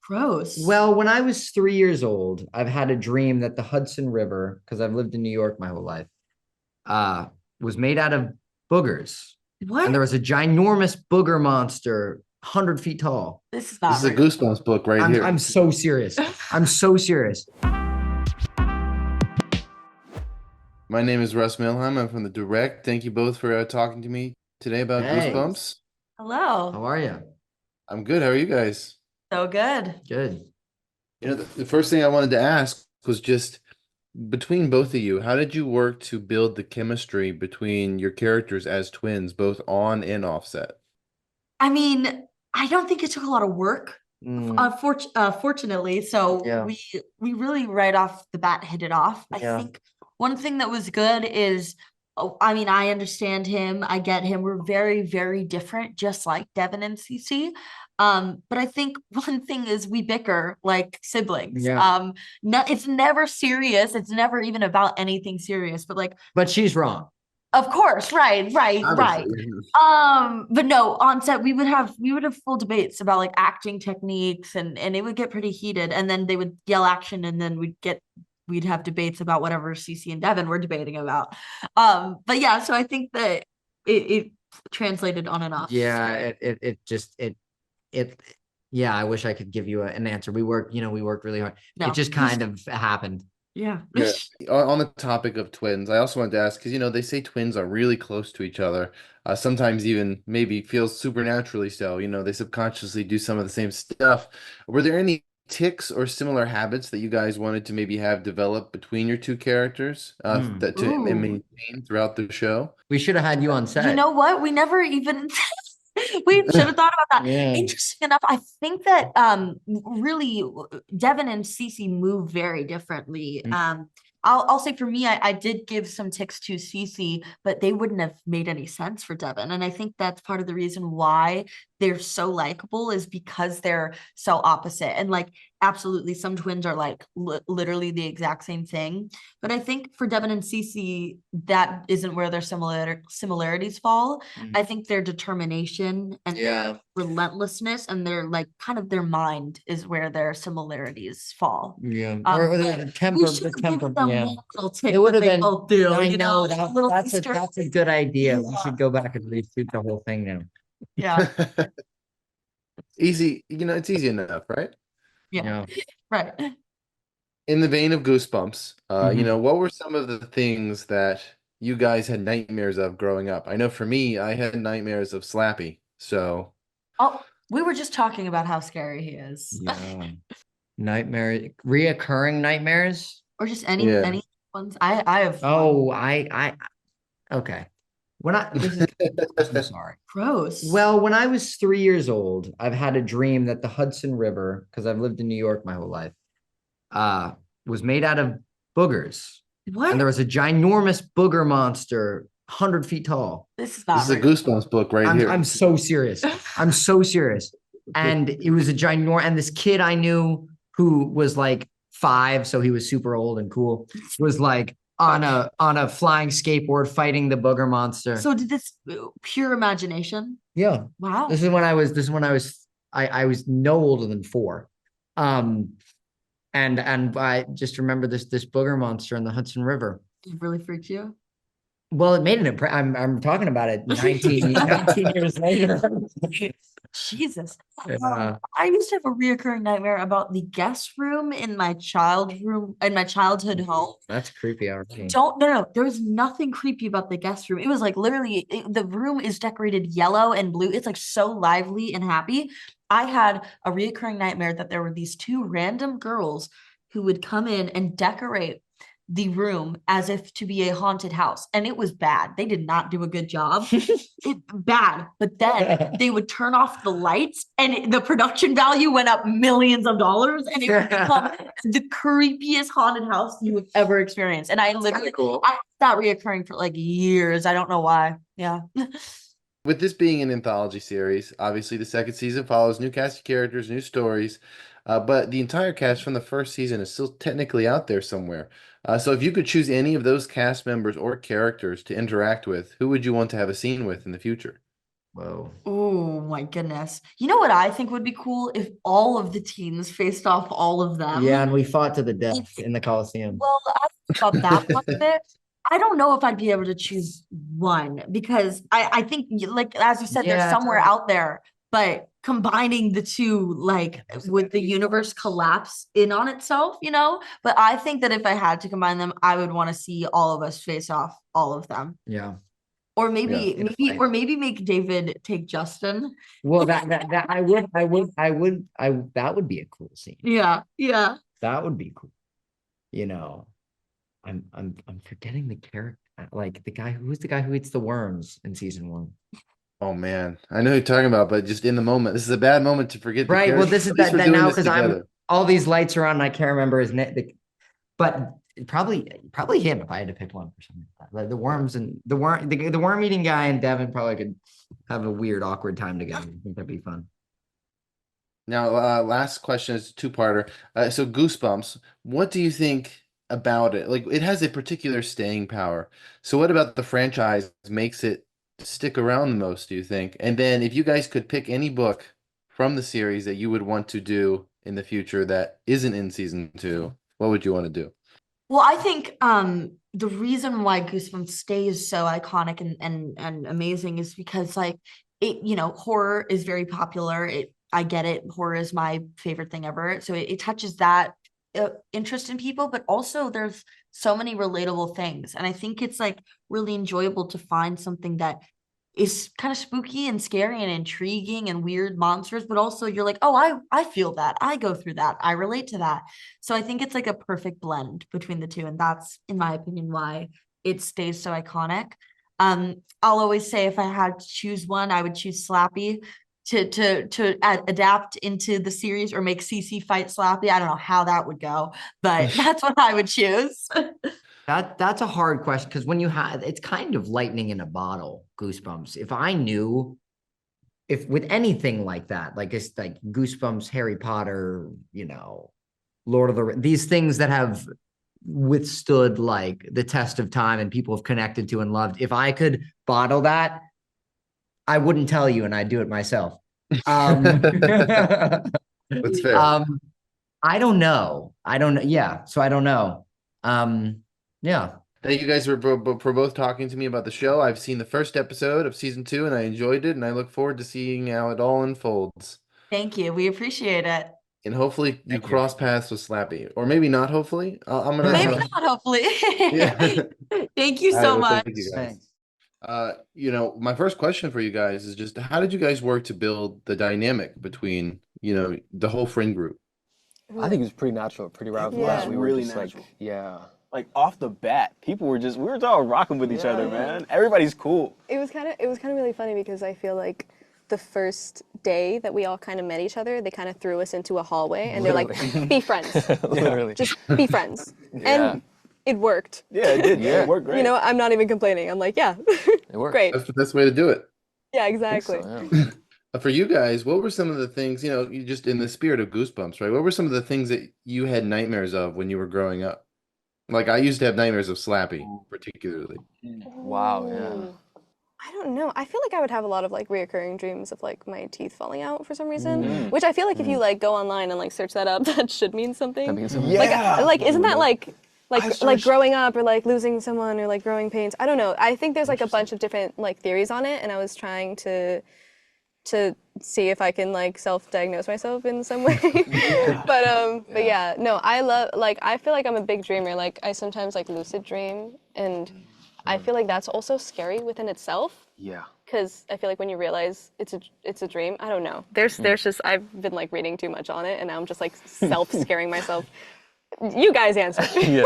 Gross. Well, when I was 3 years old, I've had a dream that the Hudson River, because I've lived in New York my whole life, uh, was made out of boogers. And there What? was a ginormous booger monster, 100 feet tall. This is This not is a real. Goosebumps book right I'm here. so serious. I'm so serious. My name is Russ Milheim. I'm from the Direct. Thank you both for talking to me today about Hey, Goosebumps. Hello. how are you? I'm good. How are you guys? So good. Good. The first thing I wanted to ask was just between both of you, how did you work to build the chemistry between your characters as twins, both on and offset? I mean, I don't think it took a lot of work, Mm, fortunately. So yeah, we really right off the bat hit it off. I yeah. think one thing that was good is, oh, I mean, I understand him. I get him. We're very, very different, just like Devin and Cece. But I think one thing is we bicker like siblings. Yeah. No, it's never serious. It's never even about anything serious. But like, But she's wrong. of course, right. Obviously. But no, on set we would have full debates about like acting techniques and it would get pretty heated and then they would yell action and then we'd have debates about whatever Cece and Devin were debating about. But yeah, so I think that it translated on and off. Yeah, it just it yeah, I wish I could give you an answer. We worked really hard. It No. just kind of happened. Yeah. Yeah. On the topic of twins, I also wanted to ask because they say twins are really close to each other. Sometimes even maybe feels supernaturally so. They subconsciously do some of the same stuff. Were there any tics or similar habits that you guys wanted to maybe have developed between your two characters Hmm. that to Ooh. maintain throughout the show? We should have had you on You set. know what? We never even we should have thought about that. Yeah. Interesting enough, I think that really Devin and Cece move very differently. Mm. I'll say for me, I did give some ticks to Cece, but they wouldn't have made any sense for Devin. And I think that's part of the reason why they're so likable is because they're so opposite. And like absolutely some twins are like literally the exact same thing. But I think for Devin and Cece, that isn't where their similarities fall. Mm. I think their determination and Yeah. their relentlessness and their like kind of their mind is where their similarities fall. Yeah. Or the We temper, should the have given temper. them Yeah. one little tip It would that have they been. both do, I you know know, a little that's a Easter. that's a good idea. We Yeah. should go back and reshoot the whole thing now. Yeah. Easy, it's easy enough, right? Yeah. Yeah. Right. In the vein of Goosebumps, Mhm. what were some of the things that you guys had nightmares of growing up? I know for me, I had nightmares of Slappy. So, Oh, we were just talking about how scary he is. Yeah. Nightmare, reoccurring nightmares. Or just yeah. any ones. I have one. Oh, okay. When I this is I'm so sorry. Gross. Well, when I was 3 years old, I've had a dream that the Hudson River, because I've lived in New York my whole life, uh, was made out of boogers. And there What? was a ginormous booger monster, 100 feet tall. This is This not is a real. Goosebumps book right I'm here. so serious. I'm so serious. And it was a ginormous, and this kid I knew who was like 5, so he was super old and cool, was like on a flying skateboard fighting the booger monster. So did this pure imagination? Yeah. Wow. I was no older than 4. Um, and I just remember this booger monster in the Hudson River. It really freaked you? Well, it made an impression. I'm talking about it 19 years later. Jesus. Yeah. I used to have a reoccurring nightmare about the guest room in my childhood home. That's creepy already. Don't no, there was nothing creepy about the guest room. It was like literally the room is decorated yellow and blue. It's like so lively and happy. I had a reoccurring nightmare that there were these two random girls who would come in and decorate the room as if to be a haunted house, and it was bad. They did not do a good job. Bad. But then they would turn off the lights and the production value went up millions of dollars and it would become the creepiest haunted house you would ever experience. And I literally Cool. I had that reoccurring for like years. I don't know why. Yeah. With this being an anthology series, obviously the second season follows new cast of characters, new stories, but the entire cast from the first season is still technically out there somewhere. So if you could choose any of those cast members or characters to interact with, who would you want to have a scene with in the future? Whoa. Oh my goodness. You know what I think would be cool if all of the teens faced off all of them? Yeah, and we fought to the death in the Coliseum. Well, I don't know about that part of it. I don't know if I'd be able to choose one because I think like as you said, they're Yeah, it's somewhere hard. out there, but combining the two, like would the universe collapse in on itself, you know? But I think that if I had to combine them, I would want to see all of us face off all of them. Yeah. Or Yeah. maybe make David take Justin. Well, that that would be a cool scene. Yeah, yeah. That would be cool. You know, I'm forgetting the character, like the guy who's the guy who eats the worms in season 1. Oh man, I know who you're talking about, but just in the moment, this is a bad moment to forget. The Right. Well, character. this is At least that we're doing now this because I'm together. all these lights are on and I can't remember his name. But probably him if I had to pick one for something like that. Like the worms and the worm eating guy and Devin probably could have a weird, awkward time together. I think that'd be fun. Now, last question is a two-parter. So Goosebumps, what do you think about it? Like, it has a particular staying power. So what about the franchise makes it stick around the most, do you think? And then if you guys could pick any book from the series that you would want to do in the future that isn't in season 2, what would you want to do? Well, I think the reason why Goosebumps stays so iconic and amazing is because like it, you know, horror is very popular. I get it. Horror is my favorite thing ever. So it touches that interest in people, but also there's so many relatable things. And I think it's like really enjoyable to find something that is kind of spooky and scary and intriguing and weird monsters, but also you're like, oh, I feel that. I go through that. I relate to that. So I think it's like a perfect blend between the two. And that's, in my opinion, why it stays so iconic. I'll always say if I had to choose one, I would choose Slappy to adapt into the series or make Cece fight Slappy. I don't know how that would go, but that's what I would choose. That's a hard question because when you have it's kind of lightning in a bottle, Goosebumps. If I knew if with anything like that, like it's like Goosebumps, Harry Potter, you know, Lord of the these things that have withstood like the test of time and people have connected to and loved. If I could bottle that, I wouldn't tell you and I'd do it myself. That's fair. I don't know. I don't know. Yeah. So I don't know. Yeah. Thank you guys for both talking to me about the show. I've seen the first episode of season 2 and I enjoyed it, and I look forward to seeing how it all unfolds. Thank you. We appreciate it. And hopefully you cross paths with Slappy, or maybe not. Hopefully, I'm gonna. Maybe not, hopefully. Yeah. Thank you All so right, well, much. thank you guys. Thanks. You know, my first question for you guys is just how did you guys work to build the dynamic between, you know, the whole friend group? I think it was pretty natural, pretty right. Yeah. We were Really just natural. like, yeah. Like off the bat, we were all rocking with each other, man. Everybody's cool. It was kind of really funny because I feel like the first day that we all kind of met each other, they kind of threw us into a hallway and they're like, be friends. Literally. Just be friends. Yeah. And it worked. Yeah, it did. Yeah. It worked great. You know, I'm not even complaining. I'm like, yeah, It worked. great. That's the best way to do it. Yeah, I think exactly. so, yeah. For you guys, what were some of the things, you know, you just in the spirit of Goosebumps, right? What were some of the things that you had nightmares of when you were growing up? Like I used to have nightmares of Slappy, particularly. Wow, yeah. Ooh. I don't know. I feel like I would have a lot of like reoccurring dreams of like my teeth falling out for some reason, which I feel like if you like go online and like search that up, that should mean something. That means something. Yeah. Like isn't that like searched- growing up or like losing someone or like growing pains? I don't know. I think there's like a bunch of different like theories on it, and I was trying to see if I can like self-diagnose myself in some way. But yeah, no, I love like I feel like I'm a big dreamer. Like I sometimes like lucid dream, and I feel like that's also scary within itself. Yeah. Because I feel like when you realize it's a dream, I don't know. There's just I've been like reading too much on it, and now I'm just like self-scaring myself. You guys answer. Yeah.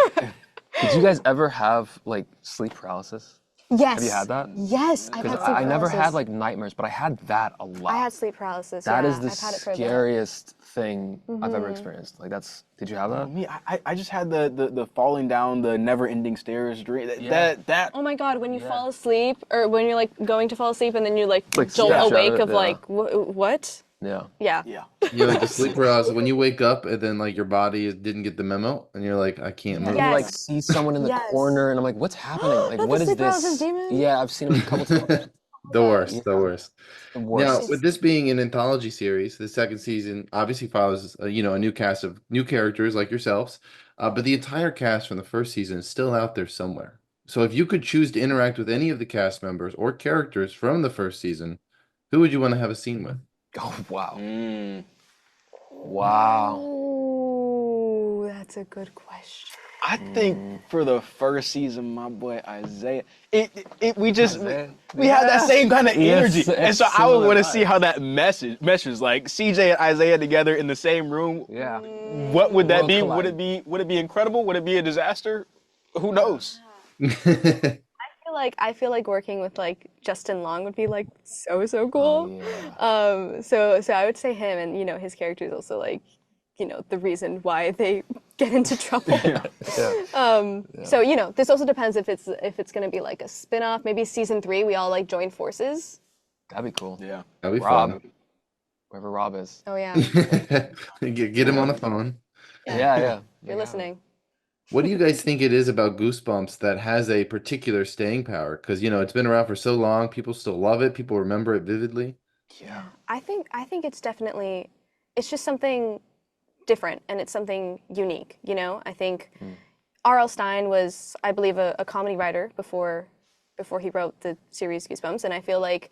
Did you guys ever have like sleep paralysis? Yes. Have you had that? Yes, I've had Because sleep I never had paralysis. like nightmares, but I had that a lot. I had sleep paralysis. That yeah. is the I've had it for a bit. scariest thing I've ever experienced. Like did you have that? Me, I just had the falling down the never-ending stairs dream. Yeah. That Oh my God, when you fall asleep, or when you're like going to fall asleep and then you like Like, jolt snatch out awake of it, of yeah. like, what? Yeah. Yeah. yeah. You like the sleep paralysis when you wake up and then like your body didn't get the memo and you're like, I can't move. You like Yes. see someone in the Yes. corner and I'm like, what's happening? Like Not what the is sleep paralysis this? demon? Yeah, I've seen him a couple times. The worst, the worst. The Now, worst. with this being an anthology series, the second season obviously follows, a new cast of new characters like yourselves, but the entire cast from the first season is still out there somewhere. So, if you could choose to interact with any of the cast members or characters from the first season, who would you want to have a scene with? Oh wow. Mm. Wow. Ooh, that's a good question. I think for the first season, my boy Isaiah, we had that same kind of energy, Yes, and so I would similar want to see vibes. how that meshes, like CJ and Isaiah together in the same room. Yeah. What would that Worlds be? colliding. Would it be incredible? Would it be a disaster? Who knows? I feel like working with like Justin Long would be like so cool. Oh, So I would say him, and his character is also like, the reason why they get into trouble. So this also depends if it's gonna be like a spin-off, maybe season 3 we all like join forces. That'd be cool. Yeah. That'd be Rob. fun. Wherever Rob is. Oh yeah, Get him on the phone. Yeah. you're listening. What do you guys think it is about Goosebumps that has a particular staying power? Because, it's been around for so long, people still love it, people remember it vividly. Yeah. I think it's definitely, it's just something different and it's something unique, I think R.L. Stine was, I believe, a comedy writer before he wrote the series Goosebumps, and I feel like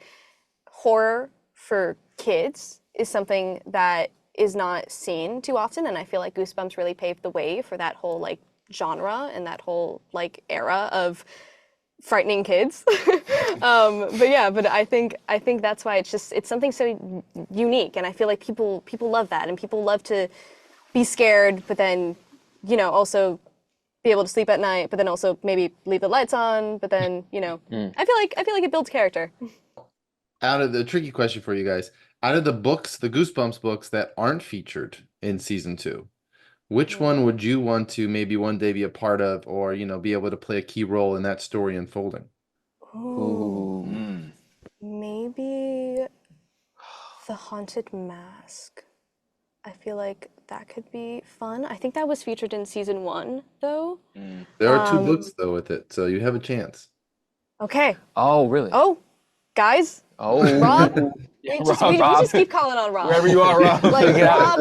horror for kids is something that is not seen too often, and I feel like Goosebumps really paved the way for that whole like genre and that whole like era of frightening kids. But I think that's why it's something so unique, and I feel like people love that, and people love to be scared, but then also be able to sleep at night, but then also maybe leave the lights on, but then I feel like it builds character. Out of the tricky question for you guys, out of the books, the Goosebumps books that aren't featured in season 2, which one would you want to maybe one day be a part of, or be able to play a key role in that story unfolding? Ooh. Maybe The Haunted Mask. I feel like that could be fun. I think that was featured in season 1, though. There are 2 books though with it, so you have a chance. Okay. Oh, really? Oh, guys, Oh. Rob. We just keep calling on Rob. Wherever you are, Rob. Like Rob,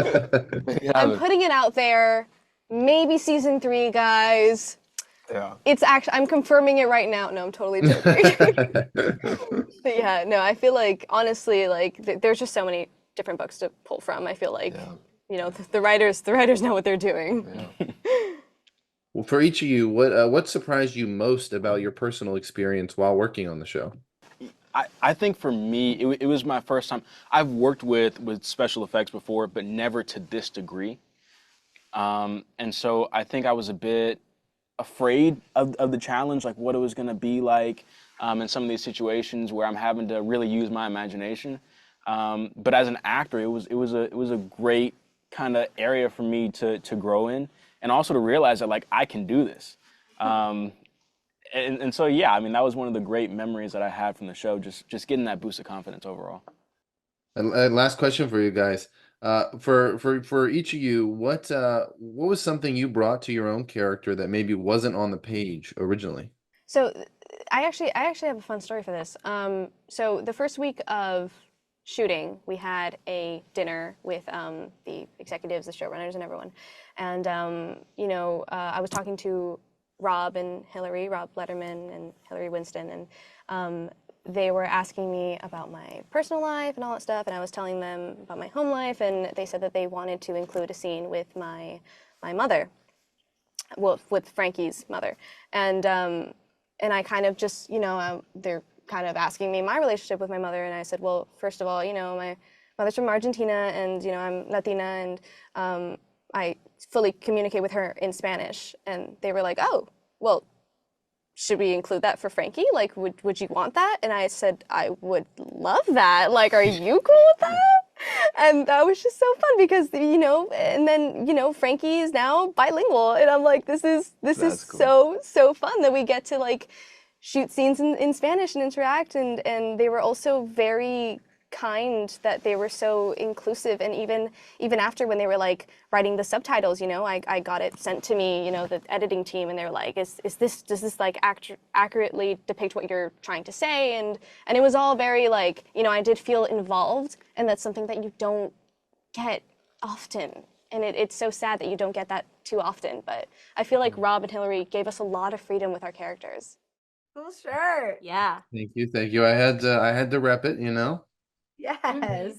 Make it I'm happen. putting it out there. Maybe season 3, guys. Yeah. It's actually, I'm confirming it right now. No, I'm totally joking. But yeah, no, I feel like honestly, like there's just so many different books to pull from. I feel like the writers know what they're doing. Yeah. Well, for each of you, what surprised you most about your personal experience while working on the show? I think for me, it was my first time. I've worked with special effects before, but never to this degree. And so I think I was a bit afraid of the challenge, like what it was going to be like in some of these situations where I'm having to really use my imagination. But as an actor, it was a great kind of area for me to grow in, and also to realize that like I can do this. And so, yeah, I mean, that was one of the great memories that I had from the show, just getting that boost of confidence overall. And last question for you guys. For each of you, what was something you brought to your own character that maybe wasn't on the page originally? So I actually have a fun story for this. So the first week of shooting, we had a dinner with the executives, the showrunners, and everyone. And I was talking to Rob and Hillary, Rob Letterman and Hillary Winston, and they were asking me about my personal life and all that stuff, and I was telling them about my home life, and they said that they wanted to include a scene with my mother, well, with Frankie's mother, and I kind of just, they're kind of asking me my relationship with my mother, and I said, well, first of all, my mother's from Argentina, and I'm Latina, and I fully communicate with her in Spanish, and they were like, oh, well, should we include that for Frankie? Like, would you want that? And I said, I would love that. Like, are you cool with that? And that was just so fun because, and then, Frankie is now bilingual. And I'm like, this is cool. so fun that we get to like shoot scenes in Spanish and interact. And they were also very kind that they were so inclusive, and even after when they were like writing the subtitles, you know, I got it sent to me, you know, the editing team, and they were like, does this like accurately depict what you're trying to say? And it was all very like, you know, I did feel involved, and that's something that you don't get often. And it's so sad that you don't get that too often. But I feel like Rob and Hillary gave us a lot of freedom with our characters. Cool shirt. Yeah. Thank you, thank you. I had to rep it, you know. Yes.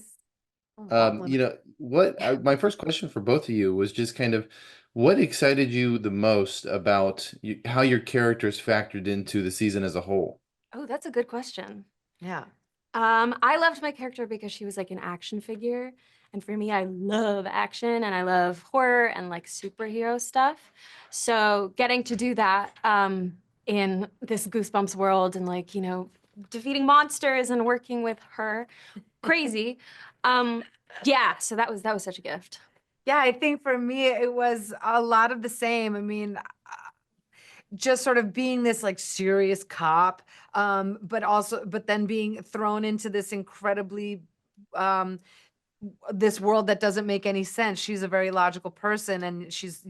Oh, You know my first question for both of you was just kind of what excited you the most about how your characters factored into the season as a whole? Oh, that's a good question. yeah. I loved my character because she was like an action figure. And for me, I love action and I love horror and like superhero stuff. So getting to do that in this Goosebumps world and like, you know, defeating monsters and working with her, crazy. Yeah, so that was such a gift. Yeah, I think for me it was a lot of the same. I mean, just sort of being this like serious cop, but then being thrown into this incredibly this world that doesn't make any sense. She's a very logical person, and she's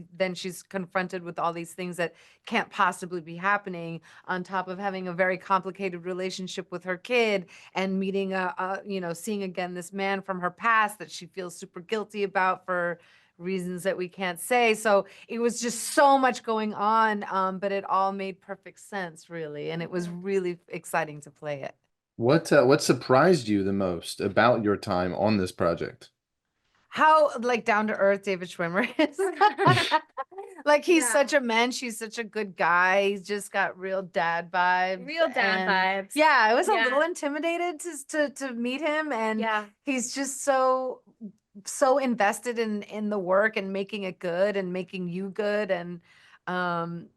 confronted with all these things that can't possibly be happening, on top of having a very complicated relationship with her kid and meeting you know, seeing again this man from her past that she feels super guilty about for reasons that we can't say. So it was just so much going on, but it all made perfect sense, really, and it was really exciting to play it. What surprised you the most about your time on this project? How like down to earth David Schwimmer is. Like he's Yeah. such a mensch, he's such a good guy. He's just got real dad vibes. Real dad vibes. Yeah, I was a Yeah. little intimidated to meet him, and Yeah. he's just so invested in the work and making it good and making you good, and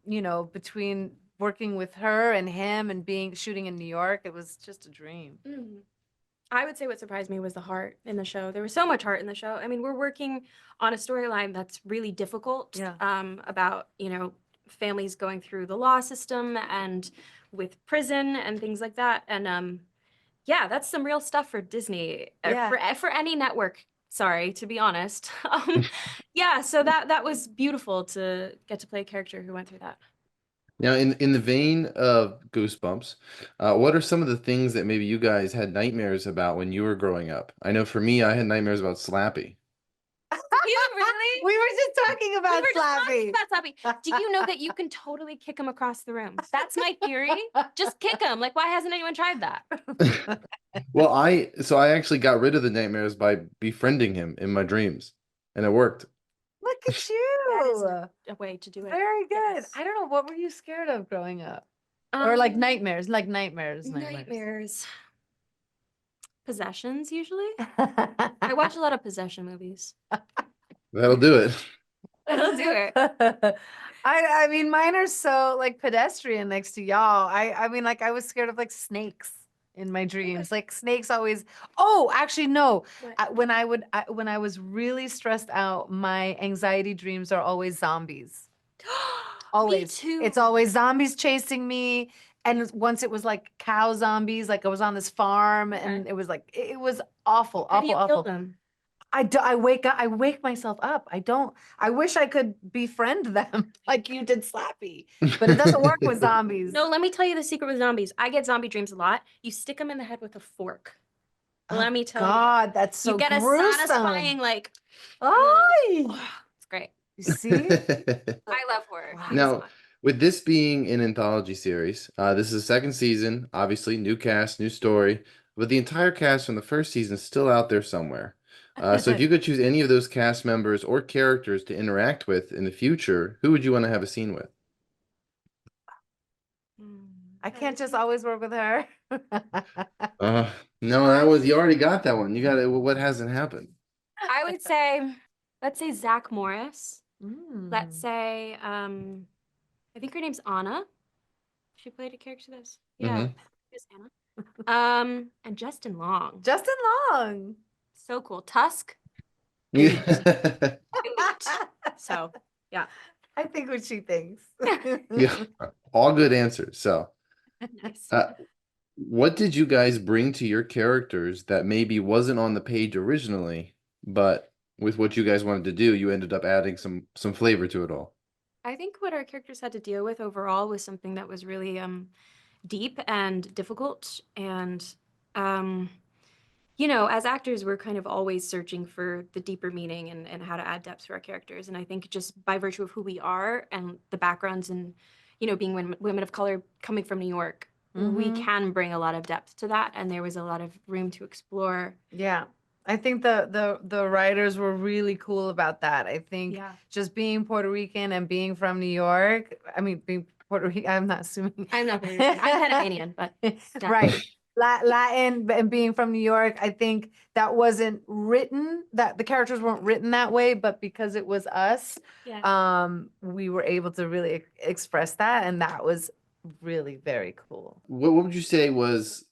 you know, between working with her and him and shooting in New York, it was just a dream. Mhm. I would say what surprised me was the heart in the show. There was so much heart in the show. I mean, we're working on a storyline that's really difficult. Yeah. About, you know, families going through the law system and with prison and things like that. And yeah, that's some real stuff for Disney. Yeah. For any network. Sorry, to be honest. Yeah, so that was beautiful to get to play a character who went through that. Now, in the vein of Goosebumps, what are some of the things that maybe you guys had nightmares about when you were growing up? I know for me, I had nightmares about Slappy. You really? We were just talking We about were just talking Slappy. about Slappy. Do you know that you can totally kick him across the room? That's my theory. Just kick him. Like, why hasn't anyone tried that? Well, I actually got rid of the nightmares by befriending him in my dreams, and it worked. Look at That is you. a way to do it. Very good. Yes. I don't know, what were you scared of growing up? Or like nightmares. Nightmares. Possessions, usually. I watch a lot of possession movies. That'll do it. Let's do it. I mean, mine are so like pedestrian next to y'all. I mean, like I was scared of like snakes in my dreams. Like snakes always. Oh, actually, no. What? When I was really stressed out, my anxiety dreams are always zombies. Always. Me too. It's always zombies chasing me. And once it was like cow zombies, like I was on this farm, and it was like it was awful, How do you awful, kill awful. them? I wake myself up. I wish I could befriend them like you did Slappy, but it doesn't work with zombies. No, let me tell you the secret with zombies. I get zombie dreams a lot. You stick them in the head with a fork. Let me tell you. God, that's so You get a gruesome. satisfying, like, Ay, it's great. you see? I love horror. Wow. Now, with this being an anthology series, this is the second season, obviously, new cast, new story, but the entire cast from the first season is still out there somewhere. So if you could choose any of those cast members or characters to interact with in the future, who would you want to have a scene with? I can't just always work with her. No, you already got that one. You got it. What hasn't happened? I would say, let's say Zach Morris. Mm. Let's say, I think her name's Anna. She played a character this. Yeah, it's Anna. And Justin Long. Justin Long. So cool. Tusk. Yeah. So, yeah. I think what she thinks. Yeah. All good answers. So, Nice. What did you guys bring to your characters that maybe wasn't on the page originally, but with what you guys wanted to do, you ended up adding some flavor to it all? I think what our characters had to deal with overall was something that was really deep and difficult. And, as actors, we're kind of always searching for the deeper meaning and how to add depth to our characters. And I think just by virtue of who we are and the backgrounds and, being women of color coming from New York, we can bring a lot of depth to that. And there was a lot of room to explore. Yeah. I think the writers were really cool about that. I think Yeah. just being Puerto Rican and being from New York, I mean, being Puerto Rican, I'm not assuming. I'm not Puerto Rican. I'm Panamanian, but Right. Latin and being from New York, I think that wasn't written, that the characters weren't written that way, but because it was us, yeah. we were able to really express that, and that was really very cool. What would you say was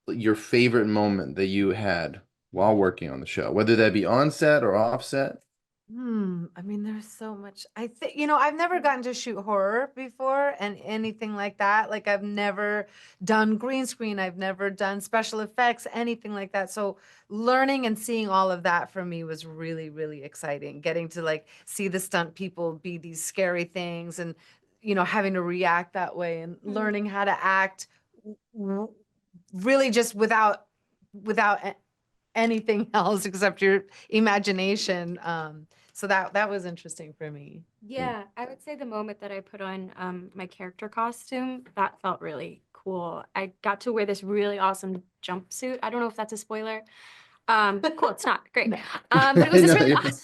your favorite moment that you had while working on the show, whether that be on set or off set? I mean, there's so much. I think, I've never gotten to shoot horror before and anything like that. Like, I've never done green screen. I've never done special effects, anything like that. So learning and seeing all of that for me was really, really exciting. Getting to like see the stunt people be these scary things and, having to react that way and learning how to act really just without anything else except your imagination. So that was interesting for me. Yeah, I would say the moment that I put on my character costume, that felt really cool. I got to wear this really awesome jumpsuit. I don't know if that's a spoiler. Cool, it's not great. But it was this really No, awesome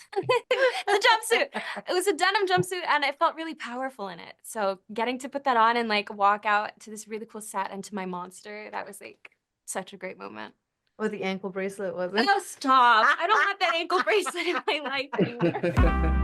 the jumpsuit. It was a denim jumpsuit and it felt really powerful in it. So getting to put that on and like walk out to this really cool set and to my monster, that was like such a great moment. Oh, the ankle bracelet wasn't. Oh, stop. I don't have that ankle bracelet in my life anymore.